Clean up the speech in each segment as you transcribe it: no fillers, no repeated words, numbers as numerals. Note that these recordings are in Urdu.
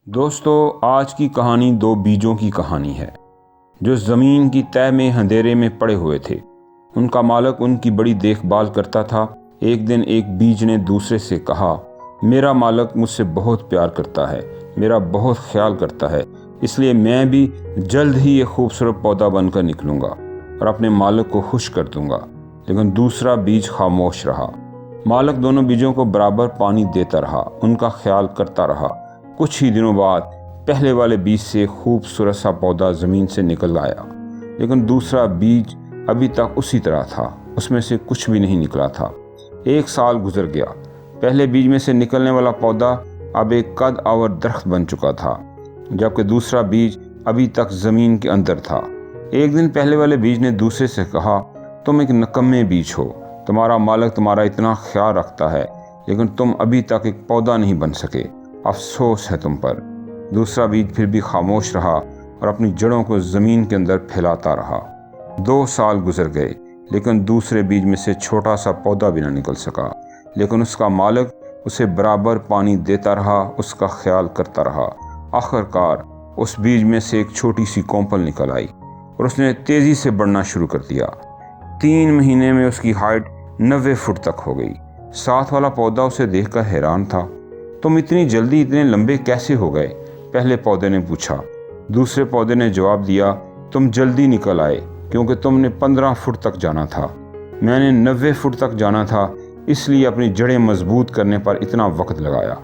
دوستو، آج کی کہانی دو بیجوں کی کہانی ہے جو زمین کی تہہ میں اندھیرے میں پڑے ہوئے تھے۔ ان کا مالک ان کی بڑی دیکھ بھال کرتا تھا۔ ایک دن ایک بیج نے دوسرے سے کہا، میرا مالک مجھ سے بہت پیار کرتا ہے، میرا بہت خیال کرتا ہے، اس لیے میں بھی جلد ہی ایک خوبصورت پودا بن کر نکلوں گا اور اپنے مالک کو خوش کر دوں گا۔ لیکن دوسرا بیج خاموش رہا۔ مالک دونوں بیجوں کو برابر پانی دیتا رہا، ان کا خیال کرتا رہا۔ کچھ ہی دنوں بعد پہلے والے بیج سے خوبصورت سا پودا زمین سے نکل آیا، لیکن دوسرا بیج ابھی تک اسی طرح تھا، اس میں سے کچھ بھی نہیں نکلا تھا۔ ایک سال گزر گیا۔ پہلے بیج میں سے نکلنے والا پودا اب ایک قد آور درخت بن چکا تھا، جبکہ دوسرا بیج ابھی تک زمین کے اندر تھا۔ ایک دن پہلے والے بیج نے دوسرے سے کہا، تم ایک نکمے بیج ہو، تمہارا مالک تمہارا اتنا خیال رکھتا ہے، لیکن تم ابھی تک ایک پودا نہیں بن سکے، افسوس ہے تم پر۔ دوسرا بیج پھر بھی خاموش رہا اور اپنی جڑوں کو زمین کے اندر پھیلاتا رہا۔ 2 سال گزر گئے، لیکن دوسرے بیج میں سے چھوٹا سا پودا بھی نہ نکل سکا، لیکن اس کا مالک اسے برابر پانی دیتا رہا، اس کا خیال کرتا رہا۔ آخرکار اس بیج میں سے ایک چھوٹی سی کونپل نکل آئی اور اس نے تیزی سے بڑھنا شروع کر دیا۔ 3 مہینے میں اس کی ہائٹ 90 فٹ تک ہو گئی۔ ساتھ والا پودا اسے دیکھ کر حیران تھا۔ تم اتنی جلدی اتنے لمبے کیسے ہو گئے؟ پہلے پودے نے پوچھا۔ دوسرے پودے نے جواب دیا، تم جلدی نکل آئے کیونکہ تم نے 15 فٹ تک جانا تھا، میں نے 90 فٹ تک جانا تھا، اس لیے اپنی جڑیں مضبوط کرنے پر اتنا وقت لگایا۔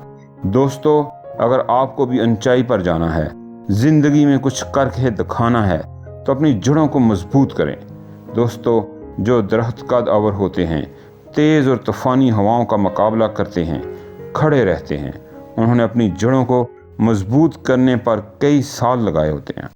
دوستو، اگر آپ کو بھی اونچائی پر جانا ہے، زندگی میں کچھ کر کے دکھانا ہے، تو اپنی جڑوں کو مضبوط کریں۔ دوستو، جو درخت قد آور ہوتے ہیں، تیز اور طوفانی ہواؤں کا مقابلہ کرتے ہیں، کھڑے رہتے ہیں، انہوں نے اپنی جڑوں کو مضبوط کرنے پر کئی سال لگائے ہوتے ہیں۔